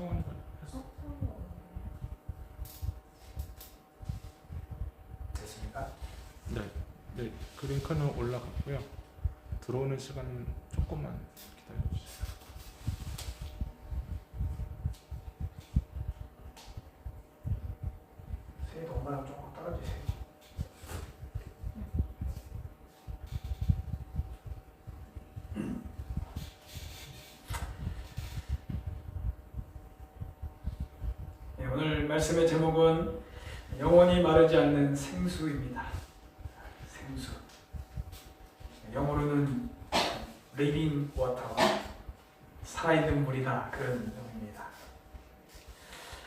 성원이가 했어. 됐습니까? 네, 네, 그 링크는 올라갔고요. 들어오는 시간 조금만 기다려주세요. 새 동반하고 조금 떨어지세요. 네, 오늘 말씀의 제목은 영원히 마르지 않는 생수입니다. 생수. 영어로는 living water, 살아있는 물이다, 그런 의미입니다.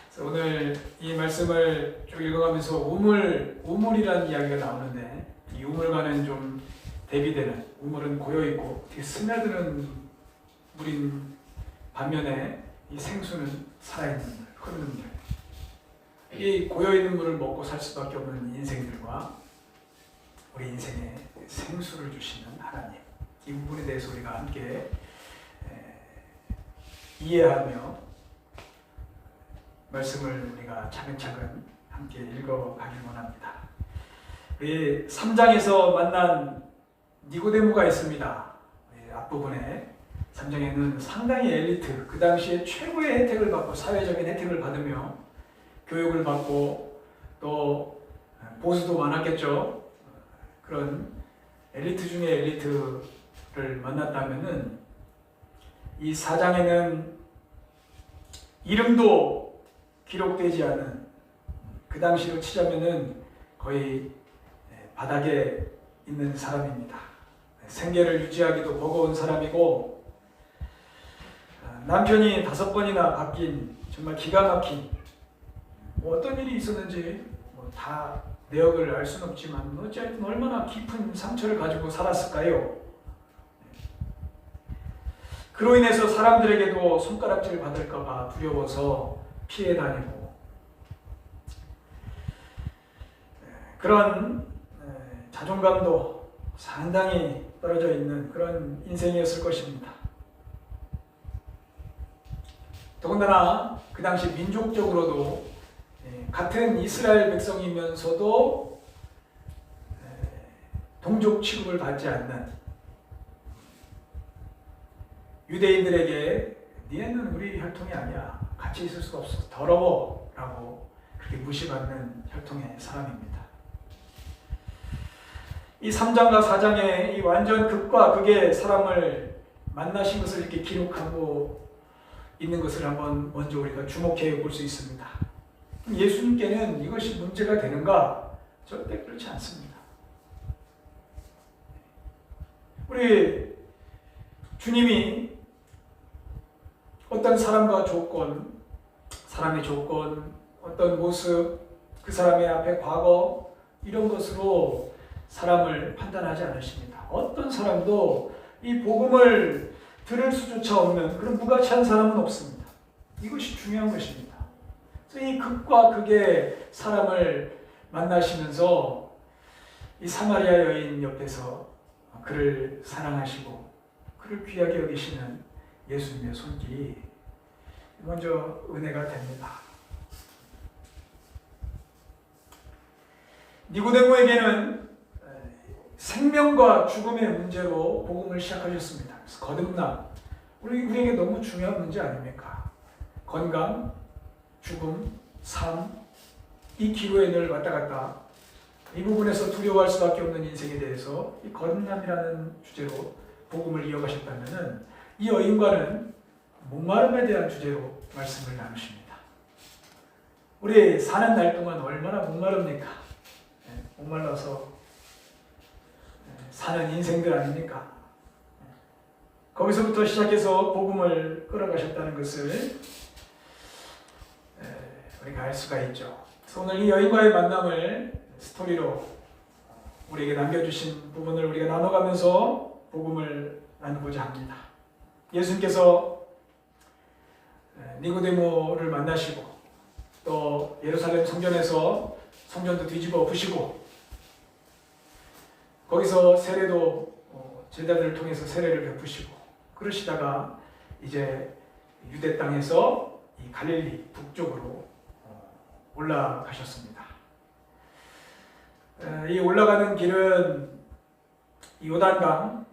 그래서 오늘 이 말씀을 쭉 읽어가면서 우물이라는 이야기가 나오는데, 이 우물과는 좀 대비되는, 우물은 고여있고 되게 스며드는 물인 반면에 이 생수는 살아있는 물, 흐르는 물. 이 고여있는 물을 먹고 살 수밖에 없는 인생들과 우리 인생에 생수를 주시는 하나님, 이 부분에 대해서 우리가 함께 이해하며 말씀을 우리가 차근차근 함께 읽어가길 원합니다. 우리 3장에서 만난 니고데모가 있습니다. 앞부분에 3장에는 상당히 엘리트, 그 당시에 최고의 혜택을 받고 사회적인 혜택을 받으며 교육을 받고 또 보수도 많았겠죠. 그런 엘리트 중에 엘리트를 만났다면은 이 4장에는 이름도 기록되지 않은, 그 당시로 치자면은 거의 바닥에 있는 사람입니다. 생계를 유지하기도 버거운 사람이고, 남편이 5번이나 바뀐 정말 기가 막힌, 어떤 일이 있었는지 다 내역을 알 수는 없지만 어쨌든 얼마나 깊은 상처를 가지고 살았을까요? 그로 인해서 사람들에게도 손가락질 받을까봐 두려워서 피해 다니고, 그런 자존감도 상당히 떨어져 있는 그런 인생이었을 것입니다. 더군다나 그 당시 민족적으로도 같은 이스라엘 백성이면서도 동족 취급을 받지 않는, 유대인들에게 니네는 우리 혈통이 아니야, 같이 있을 수가 없어, 더러워 라고 그렇게 무시받는 혈통의 사람입니다. 이 3장과 4장에 이 완전 극과 극의 사람을 만나신 것을 이렇게 기록하고 있는 것을 한번 먼저 우리가 주목해 볼 수 있습니다. 예수님께는 이것이 문제가 되는가? 절대 그렇지 않습니다. 우리 주님이 어떤 사람과 조건, 사람의 조건, 어떤 모습, 그 사람의 앞에 과거, 이런 것으로 사람을 판단하지 않으십니다. 어떤 사람도 이 복음을 들을 수조차 없는 그런 무가치한 사람은 없습니다. 이것이 중요한 것입니다. 그래서 이 극과 극의 사람을 만나시면서 이 사마리아 여인 옆에서 그를 사랑하시고 그를 귀하게 여기시는 예수님의 손길이 먼저 은혜가 됩니다. 니고데모에게는 생명과 죽음의 문제로 복음을 시작하셨습니다. 그래서 거듭남, 우리에게 너무 중요한 문제 아닙니까? 건강, 죽음, 삶, 이 기로에 늘 왔다 갔다, 이 부분에서 두려워할 수밖에 없는 인생에 대해서 이 거듭남이라는 주제로 복음을 이어가셨다면, 이 여인과는 목마름에 대한 주제로 말씀을 나누십니다. 우리 사는 날 동안 얼마나 목마릅니까? 목말라서 사는 인생들 아닙니까? 거기서부터 시작해서 복음을 끌어가셨다는 것을 우리가 알 수가 있죠. 그래서 오늘 이 여인과의 만남을 스토리로 우리에게 남겨주신 부분을 우리가 나눠가면서 복음을 나누고자 합니다. 예수님께서 니고데모를 만나시고 또 예루살렘 성전에서 성전도 뒤집어 엎으시고 거기서 세례도 제자들을 통해서 세례를 베푸시고 그러시다가 이제 유대 땅에서 이 갈릴리 북쪽으로 올라가셨습니다. 이 올라가는 길은 이 요단강,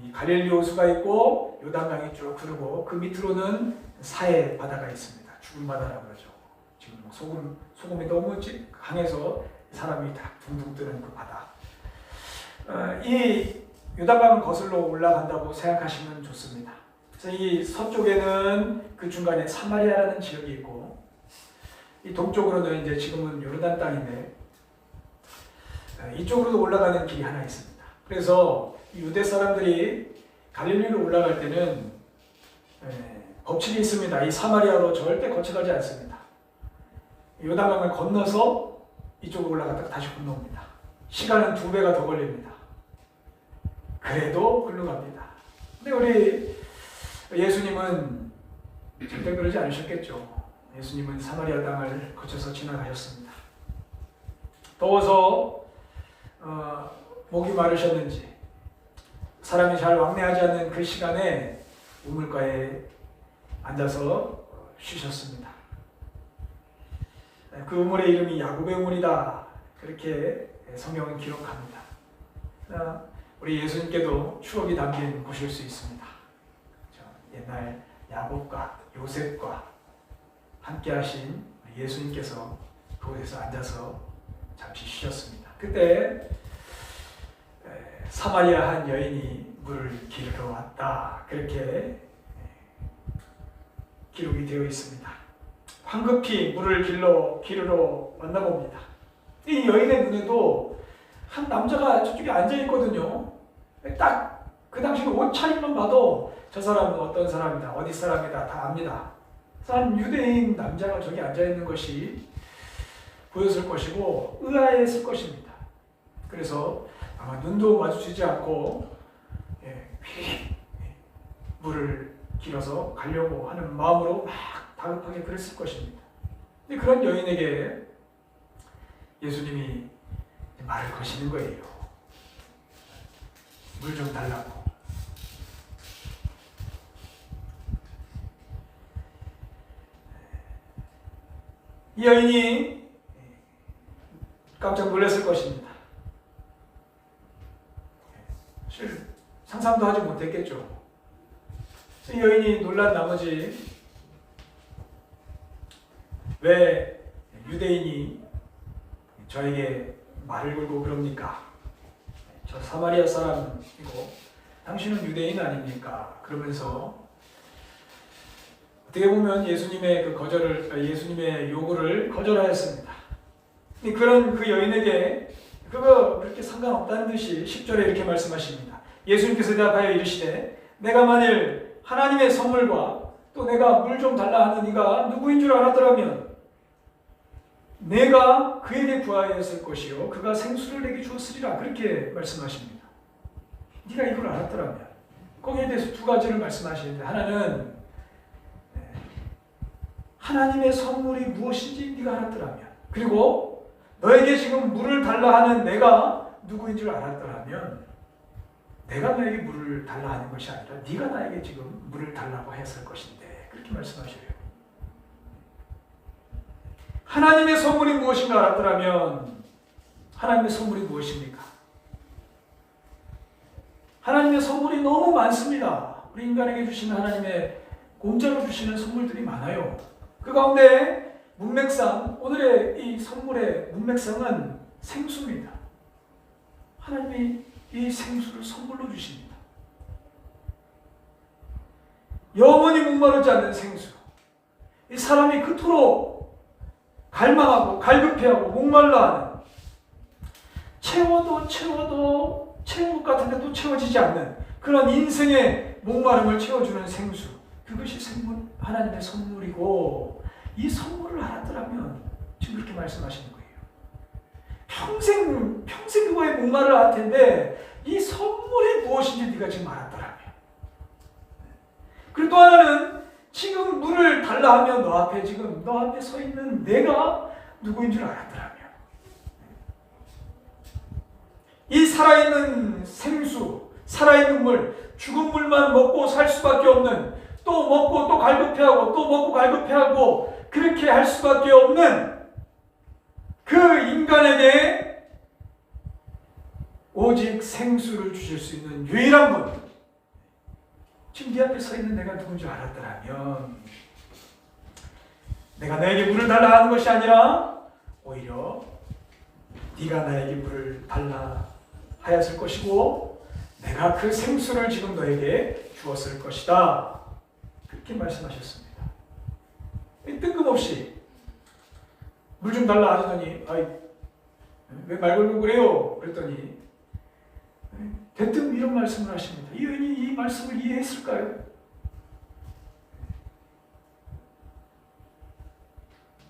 이 갈릴리 호수가 있고 요단강이 쭉 흐르고 그 밑으로는 사해 바다가 있습니다. 죽은 바다라고 그러죠. 지금 소금이 너무 강해서 사람이 다 붕붕 뜨는 그 바다. 이 요단강을 거슬러 올라간다고 생각하시면 좋습니다. 그래서 이 서쪽에는 그 중간에 사마리아라는 지역이 있고 이 동쪽으로는 이제 지금은 요르단 땅인데 이쪽으로도 올라가는 길이 하나 있습니다. 그래서 유대 사람들이 갈릴리로 올라갈 때는 법칙이 있습니다. 이 사마리아로 절대 거쳐가지 않습니다. 요단강을 건너서 이쪽으로 올라갔다가 다시 건너옵니다. 시간은 2배가 더 걸립니다. 그래도 흘러갑니다. 근데 우리 예수님은 절대 그러지 않으셨겠죠. 예수님은 사마리아 땅을 거쳐서 지나가셨습니다. 더워서 목이 마르셨는지 사람이 잘 왕래하지 않는 그 시간에 우물가에 앉아서 쉬셨습니다. 그 우물의 이름이 야곱의 우물이다. 그렇게 성경은 기록합니다. 우리 예수님께도 추억이 담긴 곳일 수 있습니다. 옛날 야곱과 요셉과 함께 하신 예수님께서 그곳에서 앉아서 잠시 쉬셨습니다. 그때 사마리아 한 여인이 물을 기르러 왔다. 그렇게 기록이 되어 있습니다. 황급히 물을 기르러 왔나 봅니다. 이 여인의 눈에도 한 남자가 저쪽에 앉아 있거든요. 딱 그 당시 옷 차림만 봐도 저 사람은 어떤 사람이다, 어디 사람이다 다 압니다. 한 유대인 남자가 저기 앉아 있는 것이 보였을 것이고 의아했을 것입니다. 그래서 아마 눈도 마주치지 않고 물을 길어서 가려고 하는 마음으로 막 다급하게 그랬을 것입니다. 근데 그런 여인에게 예수님이 말을 거시는 거예요. 물 좀 달라고. 이 여인이 깜짝 놀랐을 것입니다. 사실 상상도 하지 못했겠죠. 이 여인이 놀란 나머지 왜 유대인이 저에게 말을 걸고 그럽니까? 저 사마리아 사람이고 당신은 유대인 아닙니까? 그러면서 어떻게 보면 예수님의 예수님의 요구를 거절하였습니다. 그런 그 여인에게 그거 그렇게 상관없다는 듯이 10절에 이렇게 말씀하십니다. 예수님께서 대답하여 이르시되 내가 만일 하나님의 선물과 또 내가 물 좀 달라 하는 이가 누구인 줄 알았더라면 내가 그에게 구하였을 것이요 그가 생수를 내게 주었으리라. 그렇게 말씀하십니다. 네가 이걸 알았더라면. 거기에 대해서 2가지를 말씀하시는데 하나는 하나님의 선물이 무엇인지 네가 알았더라면, 그리고 너에게 지금 물을 달라 하는 내가 누구인 줄 알았더라면 내가 너에게 물을 달라 하는 것이 아니라 네가 나에게 지금 물을 달라고 했을 것인데 그렇게 말씀하셔요. 하나님의 선물이 무엇인가 알았더라면 하나님의 선물이 무엇입니까? 하나님의 선물이 너무 많습니다. 우리 인간에게 주시는 하나님의 공짜로 주시는 선물들이 많아요. 그 가운데 문맥상 오늘의 이 선물의 문맥상은 생수입니다. 하나님이 이 생수를 선물로 주십니다. 영원히 목마르지 않는 생수. 이 사람이 그토록 갈망하고 갈급해하고 목말라하는 채워도 채운 것 같은데 또 채워지지 않는 그런 인생의 목마름을 채워주는 생수. 그것이 하나님의 선물이고 이 선물을 알았더라면 지금 그렇게 말씀하시는 거예요. 평생 그거에 목마를 할 텐데 이 선물이 무엇인지 네가 지금 알았더라면. 그리고 또 하나는 지금 물을 달라 하면 너 앞에 서 있는 내가 누구인 줄 알았더라면. 이 살아있는 생수, 살아있는 물, 죽은 물만 먹고 살 수밖에 없는 또 먹고 또 갈급해하고 또 먹고 갈급해하고 그렇게 할 수밖에 없는 그 인간에게 오직 생수를 주실 수 있는 유일한 분, 지금 네 앞에 서 있는 내가 누군 줄 알았더라면 내가 너에게 물을 달라 하는 것이 아니라 오히려 네가 나에게 물을 달라 하였을 것이고 내가 그 생수를 지금 너에게 주었을 것이다. 그렇게 말씀하셨습니다. 뜬금없이 물 좀 달라 하더니 왜 말 걸고 그래요? 그랬더니 대뜸 이런 말씀을 하십니다. 이 여인이 이 말씀을 이해했을까요?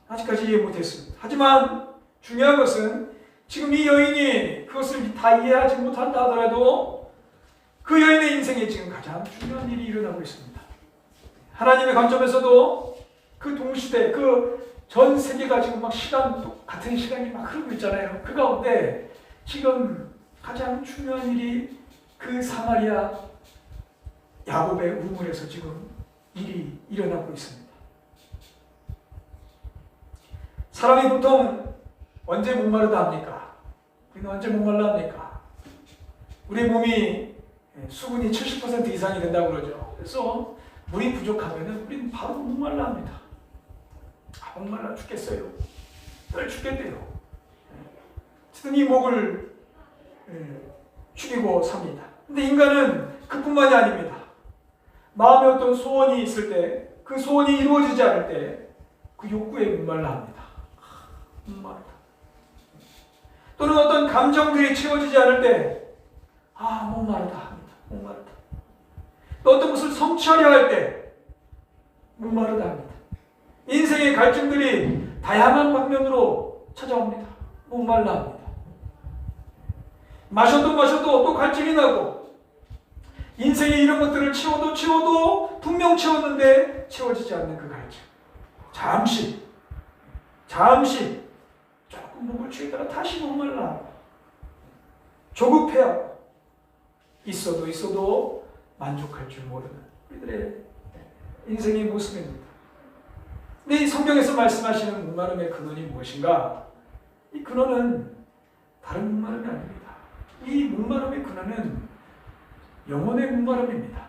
아직까지 이해 못했습니다. 하지만 중요한 것은 지금 이 여인이 그것을 다 이해하지 못한다 하더라도 그 여인의 인생에 지금 가장 중요한 일이 일어나고 있습니다. 하나님의 관점에서도 그 동시대, 그 전 세계가 지금 막 같은 시간이 막 흐르고 있잖아요. 그 가운데 지금 가장 중요한 일이 그 사마리아 야곱의 우물에서 지금 일이 일어나고 있습니다. 사람이 보통 언제 목마르다 합니까? 우리는 언제 목말라 합니까? 우리 몸이 수분이 70% 이상이 된다고 그러죠. 그래서 물이 부족하면 우리는 바로 목말라 합니다. 목말라 죽겠어요. 늘 죽겠대요. 어쨌든 이 목을 죽이고 삽니다. 근데 인간은 그뿐만이 아닙니다. 마음에 어떤 소원이 있을 때, 그 소원이 이루어지지 않을 때 그 욕구에 목말라 합니다. 목마르다. 또는 어떤 감정들이 채워지지 않을 때 목마르다 합니다. 목마르다. 또 어떤 것을 성취하려 할 때 목마르다 합니다. 인생의 갈증들이 다양한 방면으로 찾아옵니다. 목말라 합니다. 마셔도 또 갈증이 나고 인생에 이런 것들을 채워도 분명 채웠는데 채워지지 않는 그 갈증. 잠시 조금 목을 취했다가 다시 목말라 조급해하고 있어도 만족할 줄 모르는 우리들의 인생의 모습입니다. 근데 이 성경에서 말씀하시는 목마름의 근원이 무엇인가? 이 근원은 다른 목마름이 아닙니다. 이 목마름의 근원은 영혼의 목마름입니다.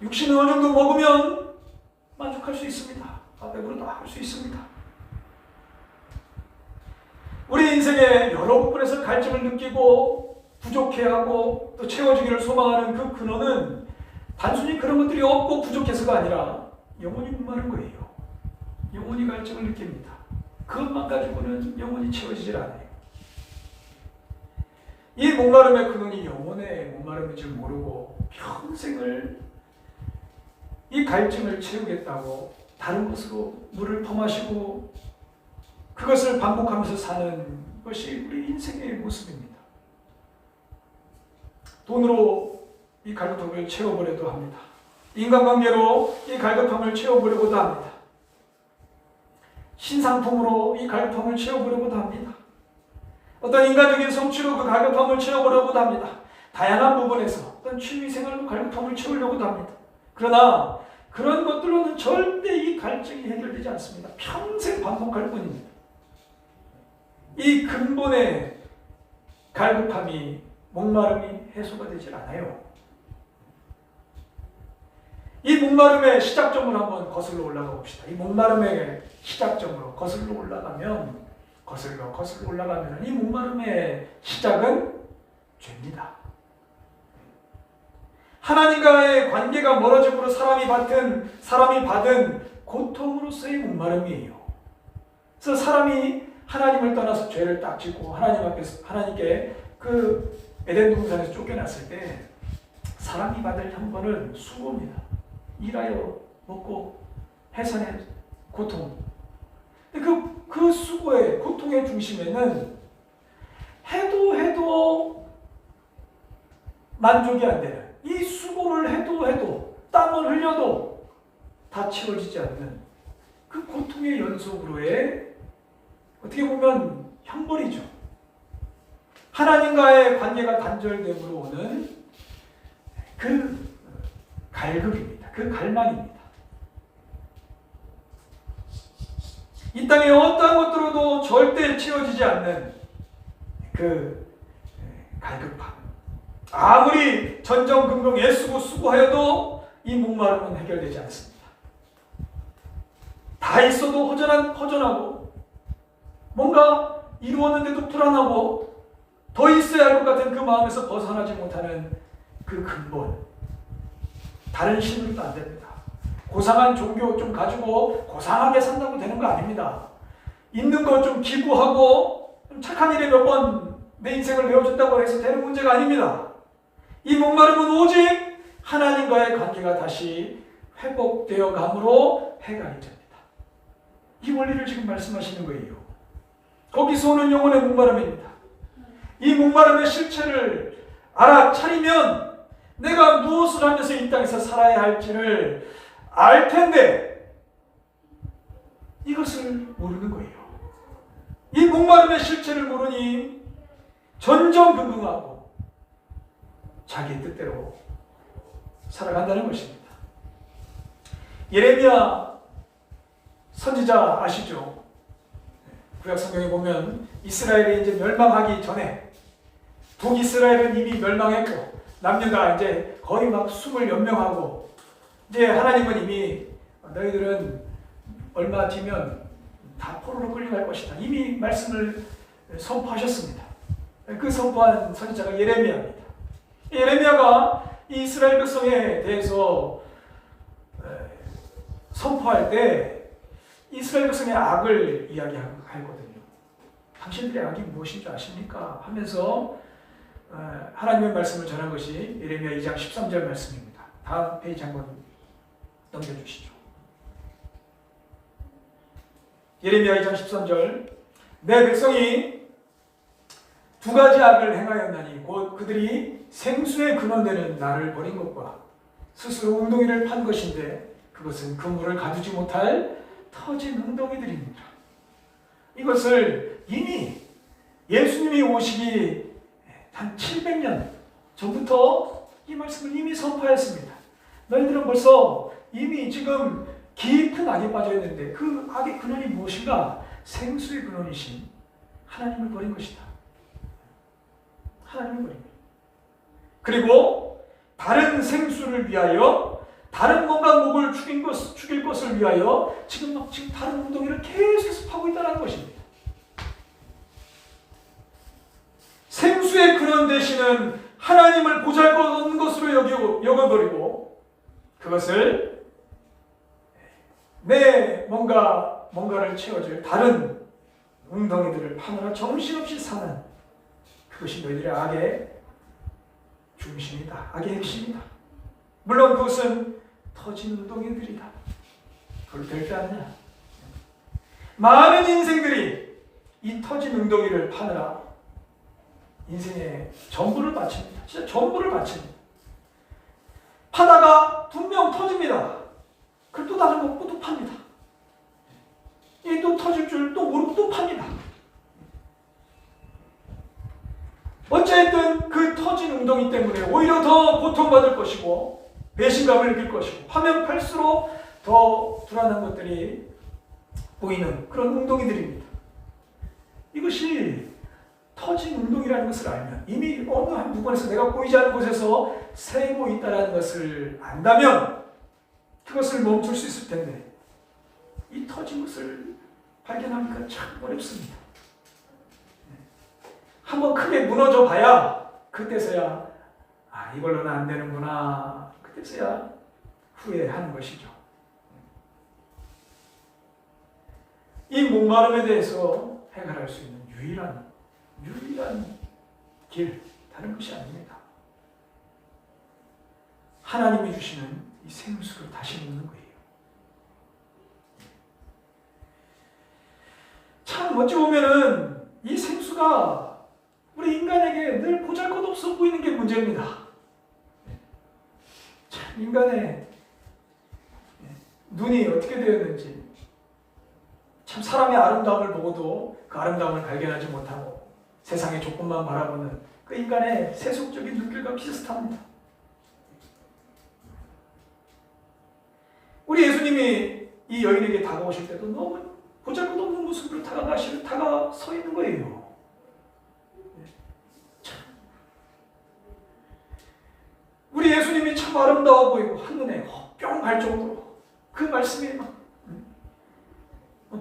육신을 어느 정도 먹으면 만족할 수 있습니다. 배부르다 할 수 있습니다. 우리 인생에 여러 부분에서 갈증을 느끼고 부족해하고 또 채워지기를 소망하는 그 근원은 단순히 그런 것들이 없고 부족해서가 아니라 영혼이 목마른 거예요. 영혼이 갈증을 느낍니다. 그것만 가지고는 영혼이 채워지질 않아요. 이 목마름의 근원이 영혼의 목마름인 줄 모르고 평생을 이 갈증을 채우겠다고 다른 것으로 물을 퍼마시고 그것을 반복하면서 사는 것이 우리 인생의 모습입니다. 돈으로 이 갈급함을 채워보려도 합니다. 인간관계로 이 갈급함을 채워보려고도 합니다. 신상품으로 이 갈급함을 채워보려고도 합니다. 어떤 인간적인 성취로 그 갈급함을 채워보려고도 합니다. 다양한 부분에서 어떤 취미생활로 갈급함을 채우려고도 합니다. 그러나 그런 것들로는 절대 이 갈증이 해결되지 않습니다. 평생 반복할 뿐입니다. 이 근본의 갈급함이 목마름이 해소가 되질 않아요. 이 목마름의 시작점을 한번 거슬러 올라가 봅시다. 이 목마름의 시작점으로 거슬러 올라가면 이 목마름의 시작은 죄입니다. 하나님과의 관계가 멀어짐으로 사람이 받은 고통으로서의 목마름이에요. 그래서 사람이 하나님을 떠나서 죄를 딱 짓고 하나님께 그 에덴 동산에서 쫓겨났을 때 사람이 받을 형벌은 수고입니다. 일하여 먹고 해산의 고통. 그 수고의 고통의 중심에는 해도 만족이 안 되는, 이 수고를 해도 땀을 흘려도 다 채워지지 않는 그 고통의 연속으로의 어떻게 보면 형벌이죠. 하나님과의 관계가 단절됨으로 오는 그 갈급입니다. 그 갈망입니다. 이 땅에 어떠한 것들로도 절대 채워지지 않는 그 갈급함. 아무리 전전긍긍 애쓰고 수고하여도 이 목마름은 해결되지 않습니다. 다 있어도 허전하고 뭔가 이루었는데도 불안하고 더 있어야 할 것 같은 그 마음에서 벗어나지 못하는 그 근본. 다른 신으로도 안 됩니다. 고상한 종교 좀 가지고 고상하게 산다고 되는 거 아닙니다. 있는 거 좀 기부하고 좀 착한 일에 몇 번 내 인생을 내어준다고 해서 되는 문제가 아닙니다. 이 목마름은 오직 하나님과의 관계가 다시 회복되어 감으로 해결이 됩니다. 이 원리를 지금 말씀하시는 거예요. 거기서 오는 영혼의 목마름입니다. 이 목마름의 실체를 알아차리면 내가 무엇을 하면서 이 땅에서 살아야 할지를 알 텐데 이것을 모르는 거예요. 이 목마름의 실체를 모르니 전전긍긍하고 자기 뜻대로 살아간다는 것입니다. 예레미야 선지자 아시죠? 구약 성경에 보면 이스라엘이 이제 멸망하기 전에 북이스라엘은 이미 멸망했고 남유다 이제 거의 막 20몇 명하고 이제 하나님은 이미 너희들은 얼마 뒤면 다 포로로 끌려갈 것이다. 이미 말씀을 선포하셨습니다. 그 선포한 선지자가 예레미야입니다. 예레미야가 이 이스라엘 백성에 대해서 선포할 때 이스라엘 백성의 악을 이야기하거든요. 당신들의 악이 무엇인 줄 아십니까? 하면서 하나님의 말씀을 전한 것이 예레미야 2장 13절 말씀입니다. 다음 페이지 한번 넘겨주시죠. 예레미야 2장 13절 내 백성이 두 가지 악을 행하였나니 곧 그들이 생수의 근원되는 나를 버린 것과 스스로 웅덩이를 판 것인데 그것은 그물을 가두지 못할 터진 웅덩이들입니다. 이것을 이미 예수님이 오시기 한 700년 전부터 이 말씀을 이미 선포했습니다. 너희들은 벌써 이미 지금 깊은 악에 빠져 있는데 그 악의 근원이 무엇인가? 생수의 근원이신 하나님을 버린 것이다. 하나님을 버립니다. 그리고 다른 생수를 위하여 다른 뭔가 목을 죽일 것을 위하여 지금 다른 웅덩이를 계속해서 파고 있다는 것입니다. 생수의 근원 되시는 하나님을 보잘것없는 것으로 여겨버리고 그것을 내 뭔가를 채워줄 다른 웅덩이들을 파느라 정신없이 사는 그것이 너희들의 악의 중심이다. 악의 핵심이다. 물론 그것은 터진 웅덩이들이다. 그걸 될 때 아니냐. 많은 인생들이 이 터진 웅덩이를 파느라 인생의 전부를 바칩니다. 진짜 전부를 바칩니다. 파다가 분명 터집니다. 그걸 또 다른 거 또 팝니다. 이 또 터질 줄 또 모르고 또 팝니다. 어쨌든 그 터진 웅덩이 때문에 오히려 더 고통받을 것이고 배신감을 느낄 것이고 파면 팔수록 더 불안한 것들이 보이는 그런 웅덩이들입니다. 이것이 터진 웅덩이라는 것을 알면 이미 어느 한 부분에서 내가 보이지 않는 곳에서 새고 있다는 것을 안다면 그것을 멈출 수 있을 텐데 이 터진 것을 발견하기가 참 어렵습니다. 한번 크게 무너져 봐야 그때서야 이걸로는 안 되는구나. 그때서야 후회하는 것이죠. 이 목마름에 대해서 해결할 수 있는 유일한 길 다른 것이 아닙니다. 하나님이 주시는 이 생수를 다시 먹는 거예요. 참 어찌 보면은 이 생수가 우리 인간에게 늘 보잘것없어 보이는 게 문제입니다. 참 인간의 눈이 어떻게 되었는지 참 사람의 아름다움을 보고도 그 아름다움을 발견하지 못하고 세상의 조건만 바라보는 그 인간의 세속적인 눈길과 비슷합니다. 우리 예수님이 이 여인에게 다가오실 때도 너무 보잘것없는 모습으로 다가서 있는 거예요. 우리 예수님이 참 아름다워 보이고 한눈에 뿅 갈 정도로 그 말씀이 막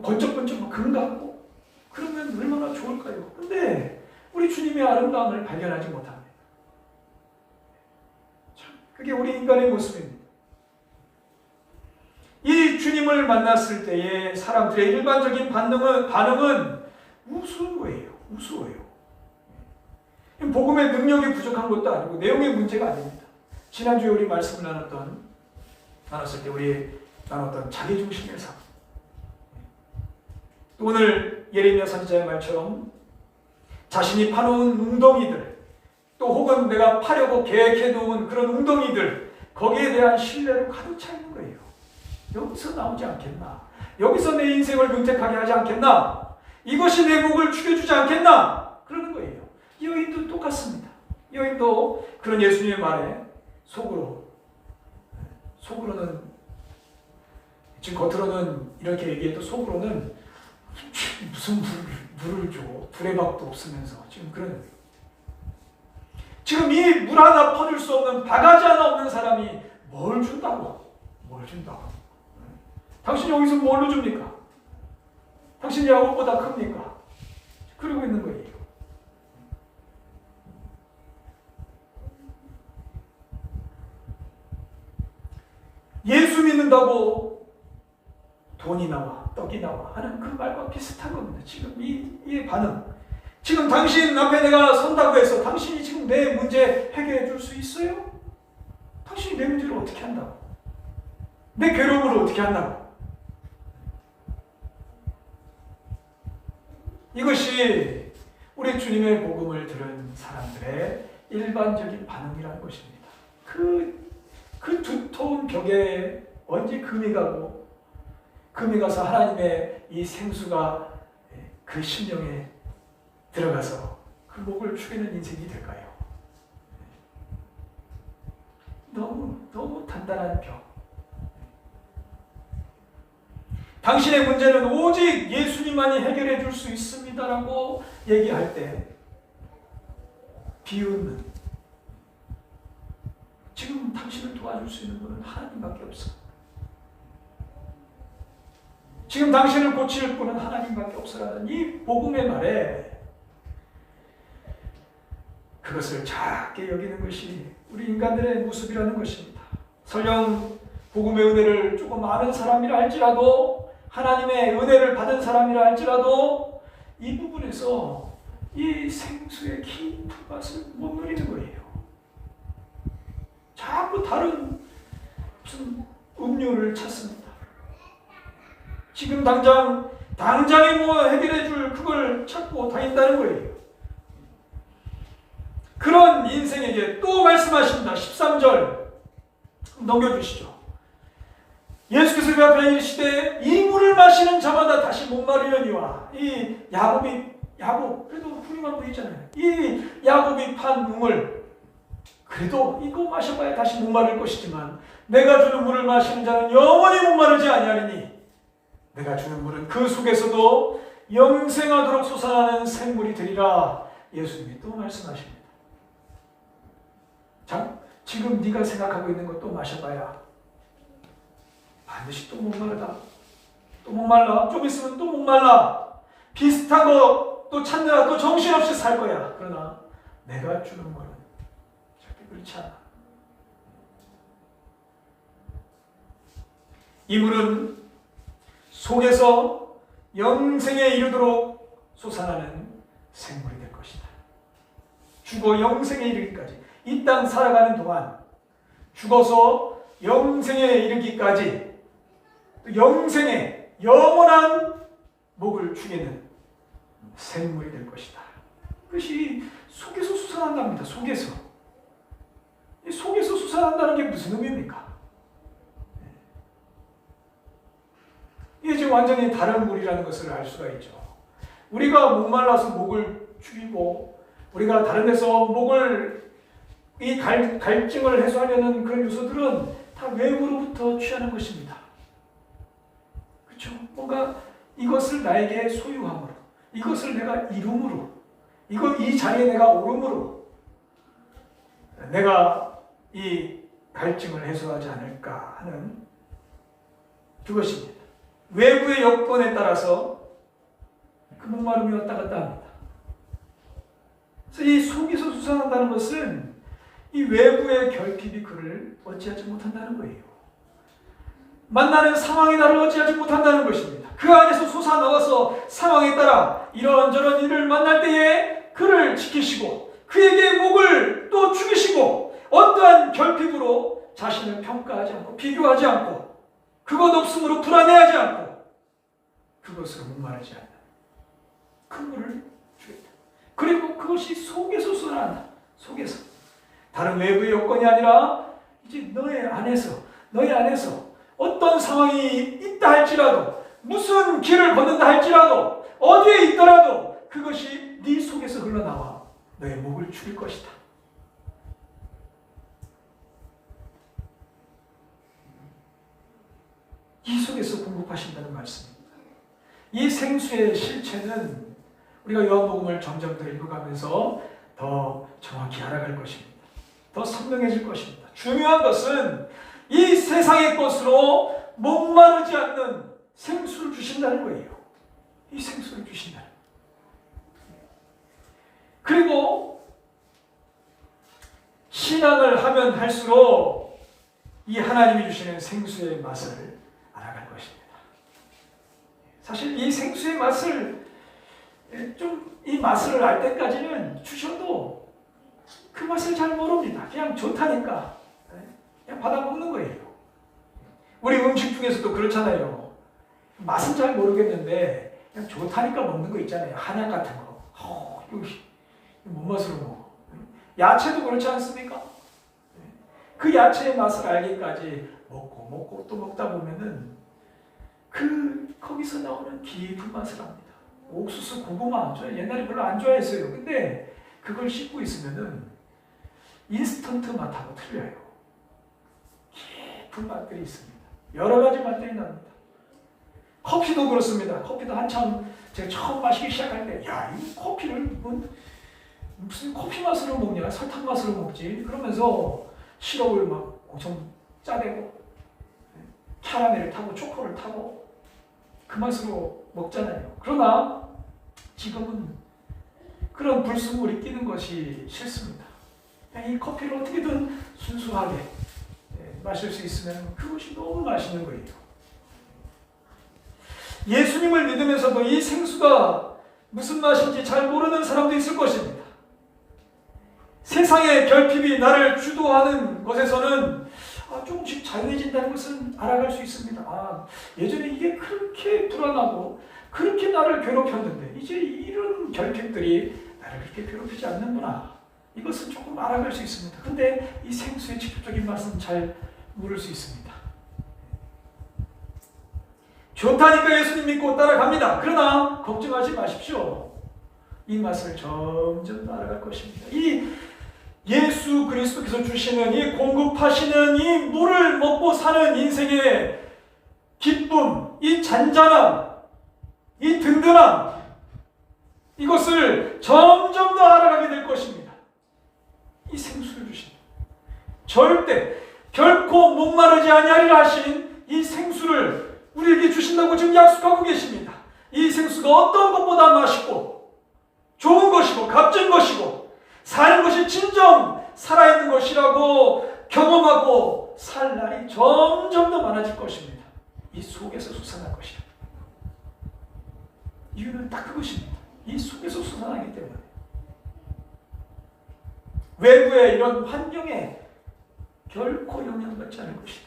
번쩍번쩍 막 금 같고 그러면 얼마나 좋을까요? 근데 우리 주님의 아름다움을 발견하지 못합니다. 참, 그게 우리 인간의 모습입니다. 이 주님을 만났을 때의 사람들의 일반적인 반응은 우스운 거예요. 우스워요. 복음의 능력이 부족한 것도 아니고 내용의 문제가 아닙니다. 지난주에 우리 말씀을 나눴을 때 우리 나눴던 자기중심의 삶. 또 오늘 예레미야 선지자의 말처럼 자신이 파놓은 웅덩이들, 또 혹은 내가 파려고 계획해 놓은 그런 웅덩이들, 거기에 대한 신뢰로 가득 차 있는 거예요. 여기서 나오지 않겠나? 여기서 내 인생을 윤택하게 하지 않겠나? 이것이 내 목을 죽여주지 않겠나? 그러는 거예요. 이 여인도 똑같습니다. 이 여인도 그런 예수님의 말에 속으로는 지금 겉으로는 이렇게 얘기해도 속으로는 무슨 물을 줘? 불의 밥도 없으면서 지금 그런 거예요. 지금 이 물 하나 퍼줄 수 없는 바가지 하나 없는 사람이 뭘 준다고? 당신이 여기서 뭘로 줍니까? 당신이 야곱보다 큽니까? 그러고 있는 거예요. 예수 믿는다고 돈이 나와, 떡이 나와 하는 그 말과 비슷한 겁니다. 지금 이 반응. 지금 당신 앞에 내가 선다고 해서 당신이 지금 내 문제 해결해 줄 수 있어요? 당신이 내 문제를 어떻게 한다고? 내 괴로움을 어떻게 한다고? 이것이 우리 주님의 복음을 들은 사람들의 일반적인 반응이라는 것입니다. 그 두터운 벽에 언제 금이 가서 하나님의 이 생수가 그 심령에 들어가서 그 목을 축이는 인생이 될까요? 너무 단단한 벽. 당신의 문제는 오직 예수님만이 해결해 줄 수 있습니다라고 얘기할 때 비웃는, 지금 당신을 도와줄 수 있는 분은 하나님밖에 없어. 지금 당신을 고칠 분은 하나님밖에 없어라는 이 복음의 말에 그것을 작게 여기는 것이 우리 인간들의 모습이라는 것입니다. 설령 복음의 은혜를 조금 아는 사람이라 할지라도, 하나님의 은혜를 받은 사람이라 할지라도 이 부분에서 이 생수의 긴 맛을 못 누리는 거예요. 자꾸 다른 무슨 음료를 찾습니다. 지금 당장에 뭐 해결해 줄 그걸 찾고 다닌다는 거예요. 그런 인생에게 또 말씀하십니다. 13절 넘겨주시죠. 예수께서 그 앞에 이르시되 이 물을 마시는 자마다 다시 목마르려니와, 이 야곱 그래도 훌륭한 분 있잖아요. 이 야곱이 판 우물, 그래도 이거 마셔봐야 다시 목마를 것이지만 내가 주는 물을 마시는 자는 영원히 목마르지 아니하리니 내가 주는 물은 그 속에서도 영생하도록 솟아나는 생물이 되리라. 예수님이 또 말씀하십니다. 자, 지금 네가 생각하고 있는 것 또 마셔봐야 반드시 또 목마르다. 또 목말라. 좀 있으면 또 목말라. 비슷한 거 또 찾느라 또 정신없이 살 거야. 그러나 내가 주는 물은 절대 그렇지 않아. 이 물은 속에서 영생에 이르도록 솟아나는 생물이 될 것이다. 죽어 영생에 이르기까지, 이 땅 살아가는 동안 죽어서 영생에 이르기까지 영생에 영원한 목을 죽이는 생물이 될 것이다. 그것이 속에서 솟아난답니다. 속에서. 이 속에서 솟아난다는 게 무슨 의미입니까? 이게 지금 완전히 다른 물이라는 것을 알 수가 있죠. 우리가 목말라서 목을 죽이고, 우리가 다른 데서 이 갈증을 해소하려는 그런 요소들은 다 외부로부터 취하는 것입니다. 그렇죠? 뭔가 이것을 나에게 소유함으로, 이것을 내가 이룸으로, 이 자리에 내가 오름으로 내가 이 갈증을 해소하지 않을까 하는 그것입니다. 외부의 여건에 따라서 그 목마름이 왔다 갔다 합니다. 그래서 이 속에서 솟아난다는 것은 이 외부의 결핍이 그를 어찌하지 못한다는 거예요. 만나는 상황이 나를 어찌하지 못한다는 것입니다. 그 안에서 솟아나와서 상황에 따라 이런저런 일을 만날 때에 그를 지키시고 그에게 목을 또 죽이시고 어떠한 결핍으로 자신을 평가하지 않고 비교하지 않고 그것 없음으로 불안해하지 않고 그것으로 목마르지 않는 그 물을 주겠다. 그리고 그것이 속에서 쏟아난다. 속에서 다른 외부의 요건이 아니라 이제 너의 안에서 어떤 상황이 있다 할지라도 무슨 길을 걷는다 할지라도 어디에 있더라도 그것이 네 속에서 흘러나와 너의 목을 죽일 것이다. 이 속에서 공급하신다는 말씀입니다. 이 생수의 실체는 우리가 요한복음을 점점 더 읽어가면서 더 정확히 알아갈 것입니다. 더 선명해질 것입니다. 중요한 것은 이 세상의 것으로 목마르지 않는 생수를 주신다는 거예요. 이 생수를 주신다는 거예요. 그리고 신앙을 하면 할수록 이 하나님이 주시는 생수의 맛을 알아갈 것입니다. 사실 이 생수의 맛을 이 맛을 알 때까지는 주셔도 그 맛을 잘 모릅니다. 그냥 좋다니까 그냥 받아 먹는 거예요. 우리 음식 중에서도 그렇잖아요. 맛은 잘 모르겠는데 그냥 좋다니까 먹는 거 있잖아요. 한약 같은 거. 이거 뭔 맛으로 먹어? 야채도 그렇지 않습니까? 그 야채의 맛을 알기까지 먹고 또 먹다 보면은 거기서 나오는 깊은 맛을 압니다. 옥수수, 고구마, 저 옛날에 별로 안 좋아했어요. 근데 그걸 씹고 있으면은 인스턴트 맛하고 틀려요. 깊은 맛들이 있습니다. 여러 가지 맛들이 납니다. 커피도 그렇습니다. 커피도 한참 제가 처음 마시기 시작할 때, 이 커피를 무슨 커피 맛으로 먹냐, 설탕 맛으로 먹지. 그러면서 시럽을 막 엄청 짜대고 캐러멜을 타고 초코를 타고 그 맛으로 먹잖아요. 그러나 지금은 그런 불순물이 끼는 것이 싫습니다. 이 커피를 어떻게든 순수하게 마실 수 있으면 그것이 너무 맛있는 거예요. 예수님을 믿으면서도 이 생수가 무슨 맛인지 잘 모르는 사람도 있을 것입니다. 세상의 결핍이 나를 주도하는 것에서는 조금씩 자유해진다는 것은 알아갈 수 있습니다. 예전에 이게 그렇게 불안하고 그렇게 나를 괴롭혔는데 이제 이런 결핍들이 나를 그렇게 괴롭히지 않는구나. 이것은 조금 알아갈 수 있습니다. 근데 이 생수의 직접적인 맛은 잘 모를 수 있습니다. 좋다니까 예수님 믿고 따라갑니다. 그러나 걱정하지 마십시오. 이 맛을 점점 알아갈 것입니다. 이 예수 그리스도께서 주시는 이 공급하시는 이 물을 먹고 사는 인생의 기쁨, 이 잔잔함, 이 든든함, 이것을 점점 더 알아가게 될 것입니다. 이 생수를 주십니다. 결코 목마르지 아니하리라 하신 이 생수를 우리에게 주신다고 지금 약속하고 계십니다. 이 생수가 어떤 것보다 맛있고 좋은 것이고 값진 것이고 사는 것이 진정 살아있는 것이라고 경험하고 살 날이 점점 더 많아질 것입니다. 이 속에서 솟아날 것이다. 이유는 딱 그것입니다. 이 속에서 솟아나기 때문에 외부의 이런 환경에 결코 영향받지 않을 것이다.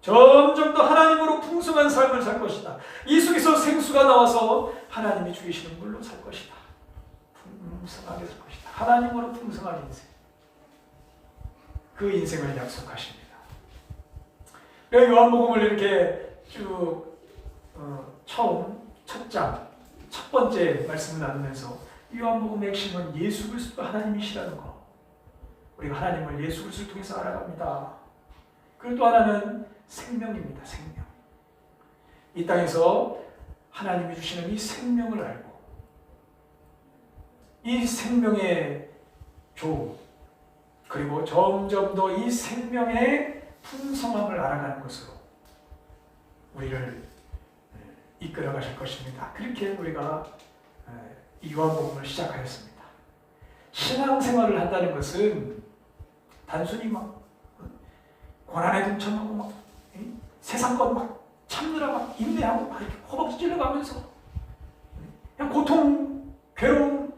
점점 더 하나님으로 풍성한 삶을 살 것이다. 이 속에서 생수가 나와서 하나님이 주시는 물로 살 것이다. 풍성하게 살 것이다. 하나님으로 풍성한 인생. 그 인생을 약속하십니다. 요한복음을 이렇게 쭉 첫 장, 첫 번째 말씀을 나누면서 요한복음의 핵심은 예수 그리스도가 하나님이시라는 거. 우리가 하나님을 예수 그리스도를 통해서 알아갑니다. 그리고 또 하나는 생명입니다. 생명. 이 땅에서 하나님이 주시는 이 생명을 알고 이 생명의 조음 그리고 점점 더 이 생명의 풍성함을 알아가는 것으로 우리를 이끌어 가실 것입니다. 그렇게 우리가 이 요한복음을 시작하였습니다. 신앙생활을 한다는 것은 단순히 막 고난에 동참하고 막 세상 것 막 참느라 막 인내하고 막 이렇게 허벅지 찔러가면서 그냥 고통, 괴로움,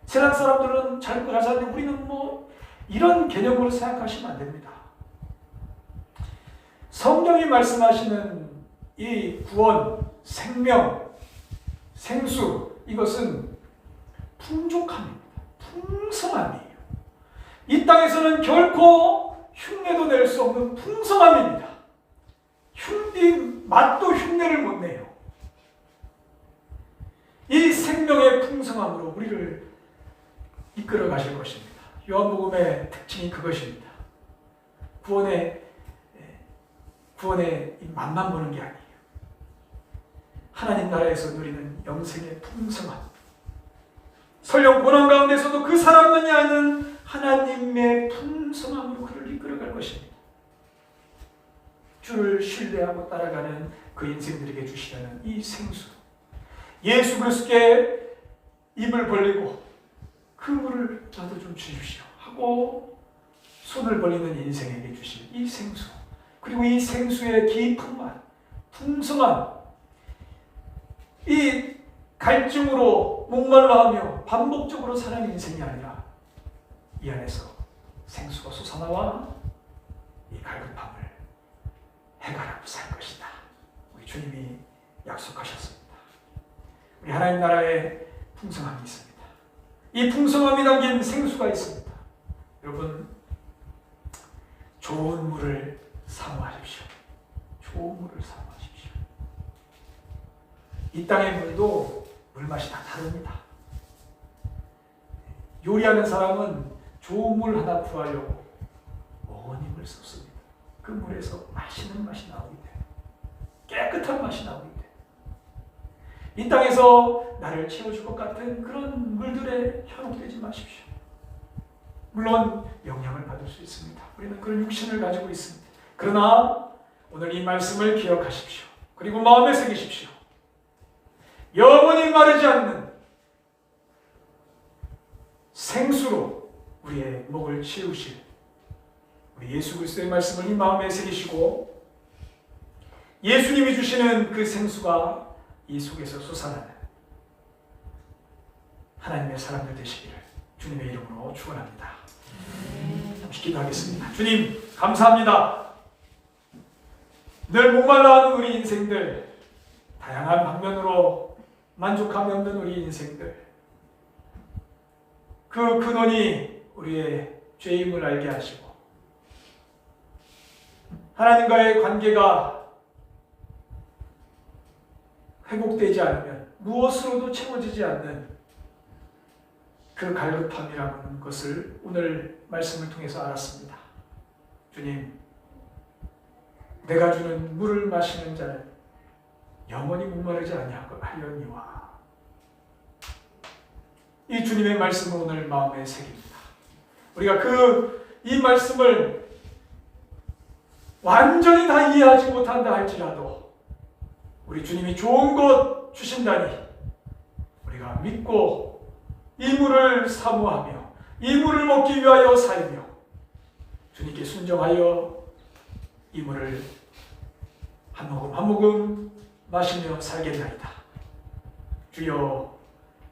세상 사람들은 잘 먹고 잘 사는데 우리는 뭐 이런 개념으로 생각하시면 안 됩니다. 성경이 말씀하시는 이 구원, 생명, 생수 이것은 풍족함입니다. 풍성함이에요. 이 땅에서는 결코 흉내도 낼 수 없는 풍성함입니다. 맛도 흉내를 못 내요. 이 생명의 풍성함으로 우리를 이끌어 가실 것입니다. 요한복음의 특징이 그것입니다. 구원의 맛만 보는 게 아니에요. 하나님 나라에서 누리는 영생의 풍성함. 설령 고난 가운데서도 그 사람만이 아는 하나님의 풍성함으로 그를 이끌어갈 것입니다. 주를 신뢰하고 따라가는 그 인생들에게 주시려는 이 생수. 예수 그리스도께 입을 벌리고 그 물을 나도 좀 주십시오 하고 손을 벌리는 인생에게 주실 이 생수. 그리고 이 생수의 깊은 맛, 풍성한 이 갈증으로 목말라하며 반복적으로 사는 인생이 아니라 이 안에서 생수가 솟아나와 이 갈급함을 해결하고 살 것이다. 우리 주님이 약속하셨습니다. 우리 하나님 나라에 풍성함이 있습니다. 이 풍성함이 담긴 생수가 있습니다. 여러분, 좋은 물을 사모하십시오. 좋은 물을 사모하십시오. 이 땅의 물도 물맛이 다 다릅니다. 요리하는 사람은 좋은 물 하나 구하려고 온 힘을 쏟습니다. 그 물에서 맛있는 맛이 나오게 돼요. 깨끗한 맛이 나오게 돼요. 이 땅에서 나를 채워줄 것 같은 그런 물들에 현혹되지 마십시오. 물론 영향을 받을 수 있습니다. 우리는 그런 육신을 가지고 있습니다. 그러나 오늘 이 말씀을 기억하십시오. 그리고 마음에 새기십시오. 영원히 마르지 않는 생수로 우리의 목을 채우실 우리 예수 그리스도의 말씀을 이 마음에 새기시고 예수님이 주시는 그 생수가 이 속에서 솟아나는 하나님의 사람들 되시기를 주님의 이름으로 축원합니다. 잠시 기도하겠습니다. 주님 감사합니다. 늘 목말라하는 우리 인생들, 다양한 방면으로 만족함이 없는 우리 인생들, 그 근원이 우리의 죄임을 알게 하시고 하나님과의 관계가 회복되지 않으면 무엇으로도 채워지지 않는 그 갈급함이라는 것을 오늘 말씀을 통해서 알았습니다. 주님, 내가 주는 물을 마시는 자는 영원히 목마르지 아니하려니와 이 주님의 말씀을 오늘 마음에 새깁니다. 우리가 이 말씀을 완전히 다 이해하지 못한다 할지라도 우리 주님이 좋은 것 주신다니 우리가 믿고 이 물을 사모하며 이 물을 먹기 위하여 살며 주님께 순종하여 이 물을 한 모금 한 모금 마시며 살겠나이다. 주여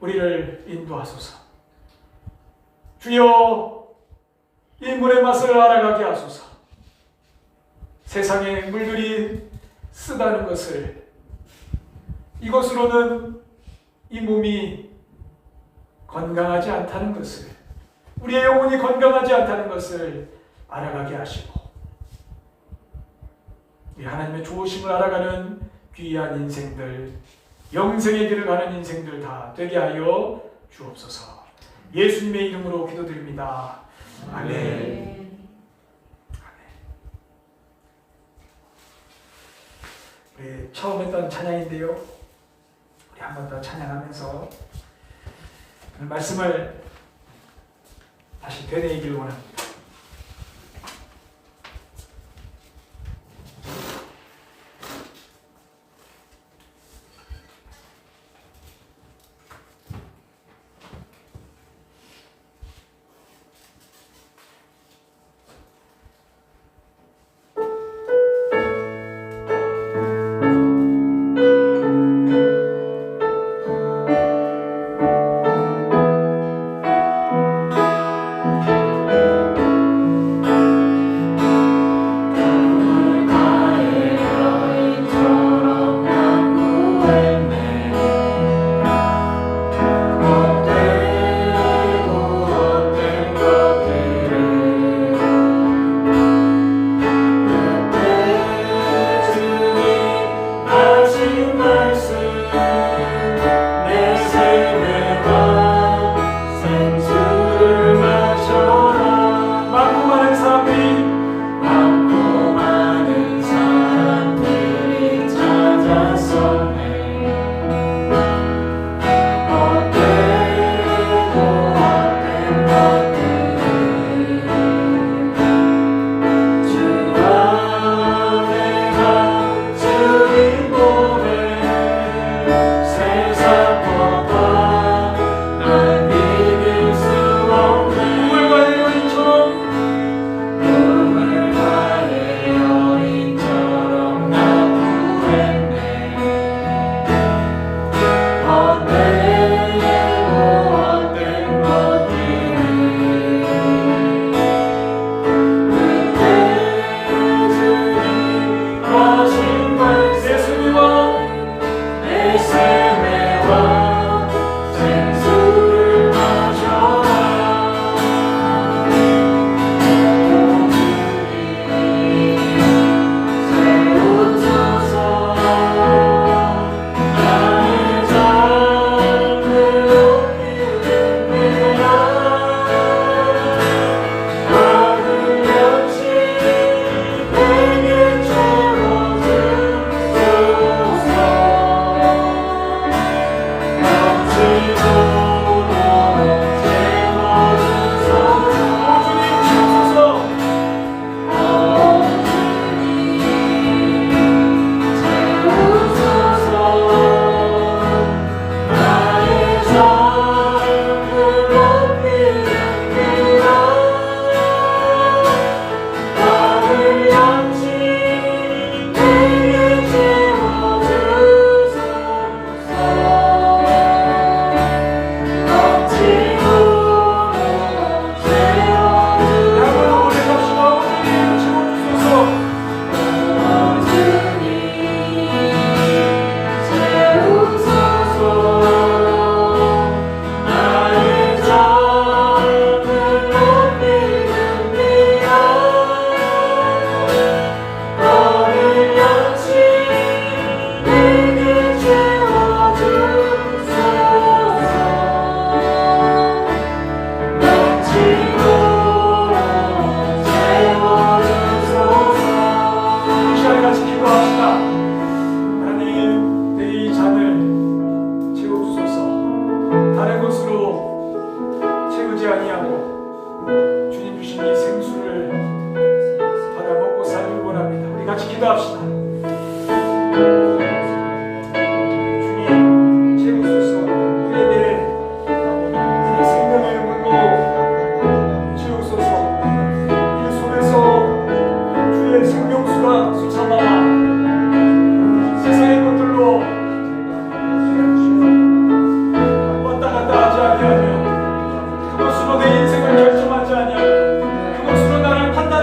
우리를 인도하소서. 주여 이 물의 맛을 알아가게 하소서. 세상의 물들이 쓰다는 것을 이것으로는 이 몸이 건강하지 않다는 것을 우리의 영혼이 건강하지 않다는 것을 알아가게 하시고 이 하나님의 좋으심을 알아가는 귀한 인생들 영생의 길을 가는 인생들 다 되게 하여 주옵소서. 예수님의 이름으로 기도드립니다. 아멘. 우리 우리 처음 했던 찬양인데요. 우리 한 번 더 찬양하면서 말씀을 다시 되뇌이길 원합니다.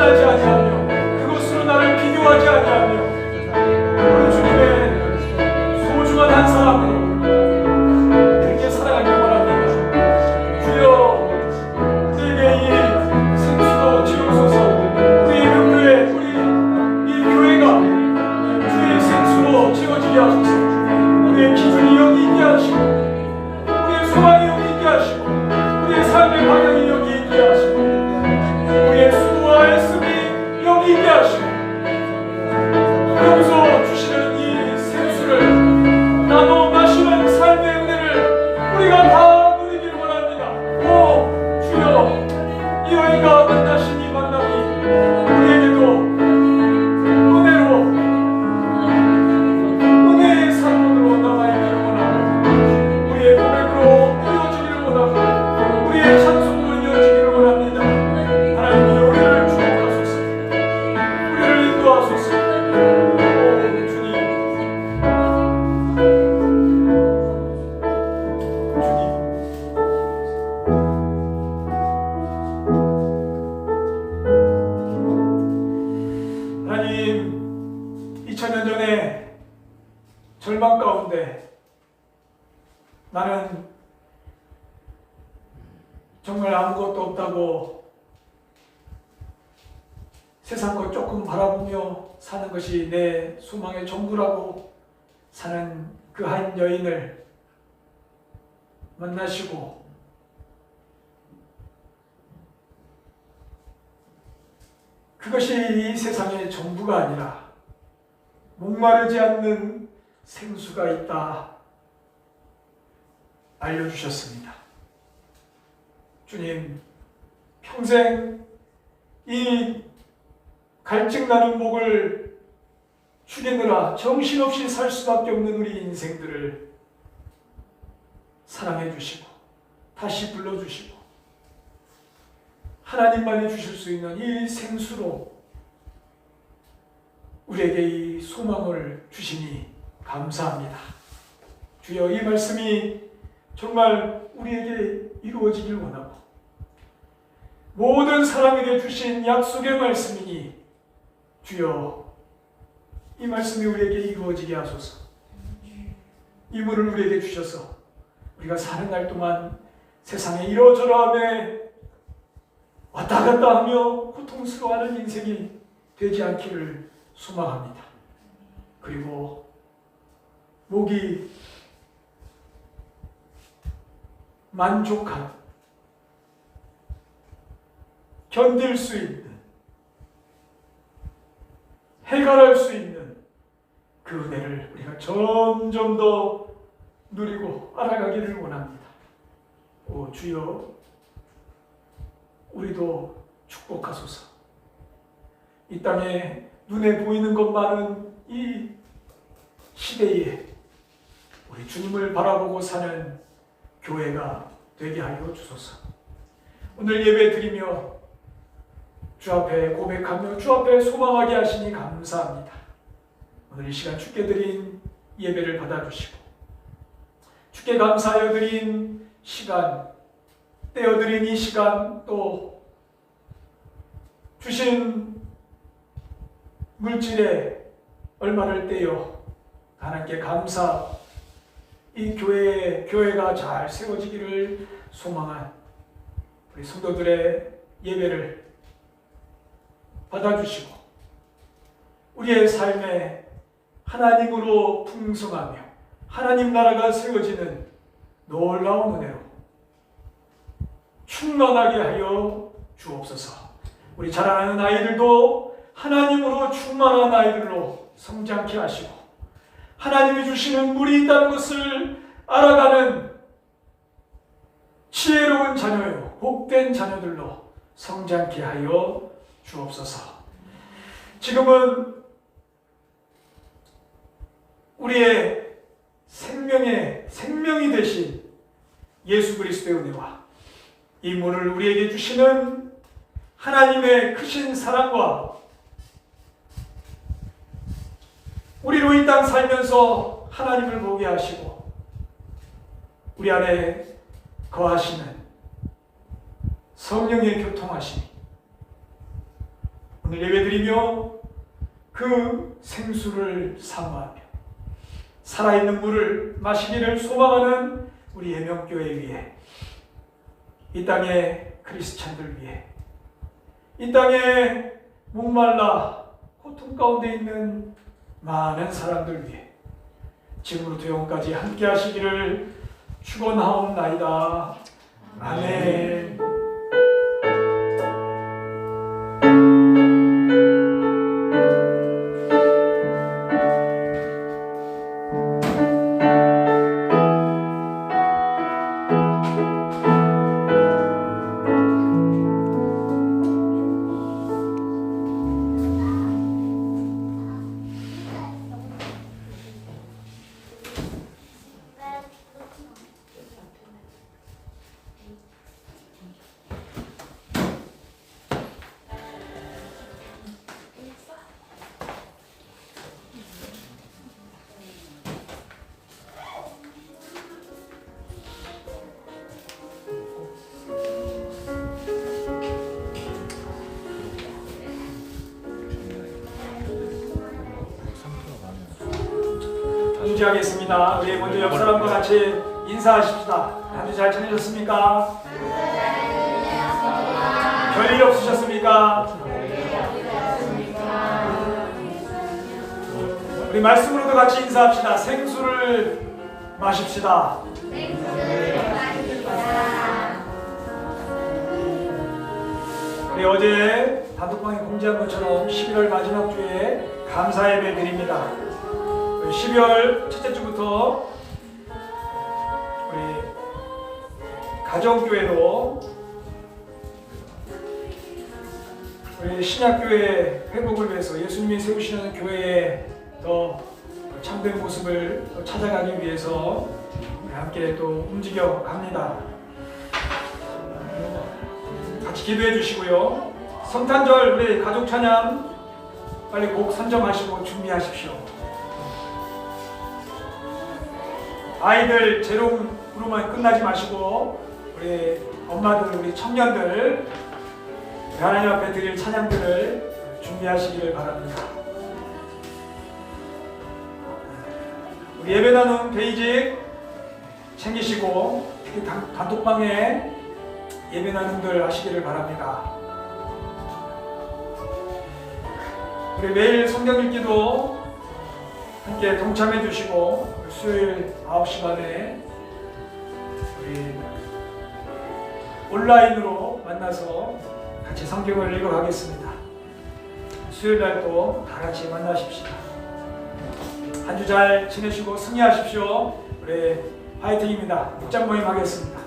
하지 아니하며 그것으로 나를 비교하지 아니하며 우리 주님의 이 여인과 만나신 이 만남이 우리에게도 은혜의 사건으로 남아있기를 원하고 우리의 고백으로 이어지기를 원하고 우리의 찬송으로 이어지기를 원합니다. 하나님이 우리를 축복하소서. 우리를 인도하소서. 오 주님, 하나님, 2000년 전에 절망 가운데 나는 정말 아무것도 없다고 세상 것 조금 바라보며 사는 것이 내 소망의 전부라고 사는 그 한 여인을 만나시고 그것이 이 세상의 전부가 아니라 목마르지 않는 생수가 있다 알려주셨습니다. 주님, 평생 이 갈증나는 목을 죽이느라 정신없이 살 수밖에 없는 우리 인생들을 사랑해 주시고 다시 불러주시고 하나님만이 주실 수 있는 이 생수로 우리에게 이 소망을 주시니 감사합니다. 주여, 이 말씀이 정말 우리에게 이루어지길 원하고 모든 사람에게 주신 약속의 말씀이니 주여, 이 말씀이 우리에게 이루어지게 하소서. 이 물을 우리에게 주셔서 우리가 사는 날 동안 세상에 이러저러함에 왔다 갔다 하며 고통스러워하는 인생이 되지 않기를 소망합니다. 그리고 목이 만족한, 견딜 수 있는, 해결할 수 있는 그 은혜를 우리가 점점 더 누리고 알아가기를 원합니다. 오 주여, 우리도 축복하소서. 이 땅에 눈에 보이는 것만은 이 시대에 우리 주님을 바라보고 사는 교회가 되게 하여 주소서. 오늘 예배 드리며 주 앞에 고백하며 주 앞에 소망하게 하시니 감사합니다. 오늘 이 시간 주께 드린 예배를 받아주시고 주께 감사하여 드린 시간, 떼어드린 이 시간, 또 주신 물질에 얼마를 떼어 하나님께 감사, 이 교회가 잘 세워지기를 소망한 우리 성도들의 예배를 받아주시고 우리의 삶에 하나님으로 풍성하며 하나님 나라가 세워지는 놀라운 은혜로 충만하게 하여 주옵소서. 우리 자라나는 아이들도 하나님으로 충만한 아이들로 성장케 하시고 하나님이 주시는 물이 있다는 것을 알아가는 지혜로운 자녀요, 복된 자녀들로 성장케 하여 주옵소서. 지금은 우리의 생명이 되신 예수 그리스도의 은혜와 이 물을 우리에게 주시는 하나님의 크신 사랑과 우리로 이 땅 살면서 하나님을 보게 하시고 우리 안에 거하시는 성령의 교통하심이 오늘 예배드리며 그 생수를 사모하며 살아있는 물을 마시기를 소망하는 우리 예명교회 위에, 이 땅의 크리스찬들 위해, 이 땅에 목말라 고통 가운데 있는 많은 사람들 위해 지금부터 영원까지 함께 하시기를 축원하옵나이다. 아멘. 중지하겠습니다. 우리 먼저 옆 사람과 같이 인사하십시다. 한 주 잘 지내셨습니까? 별일 없으셨습니까? 우리 말씀으로도 같이 인사합시다. 생수를 마십시다. 우리 어제 단톡방에 공지한 것처럼 11월 마지막 주에 감사 예배 드립니다. 12월 첫째 주부터 우리 가정교회로 우리 신약교회 회복을 위해서 예수님이 세우시는 교회에 더 참된 모습을 더 찾아가기 위해서 함께 또 움직여 갑니다. 같이 기도해 주시고요. 성탄절 우리 가족 찬양 빨리 곡 선정하시고 준비하십시오. 아이들 재롱으로만 끝나지 마시고 우리 엄마들, 우리 청년들 하나님 앞에 드릴 찬양들을 준비하시기를 바랍니다. 우리 예배 나눔 베이직 챙기시고 특히 단톡방에 예배 나눔들 하시기를 바랍니다. 우리 매일 성경 읽기도 함께 동참해 주시고 수요일 9시 반에 우리 온라인으로 만나서 같이 성경을 읽어가겠습니다. 수요일 날 또 다 같이 만나십시다. 한 주 잘 지내시고 승리하십시오. 우리 화이팅입니다. 목장 모임 하겠습니다.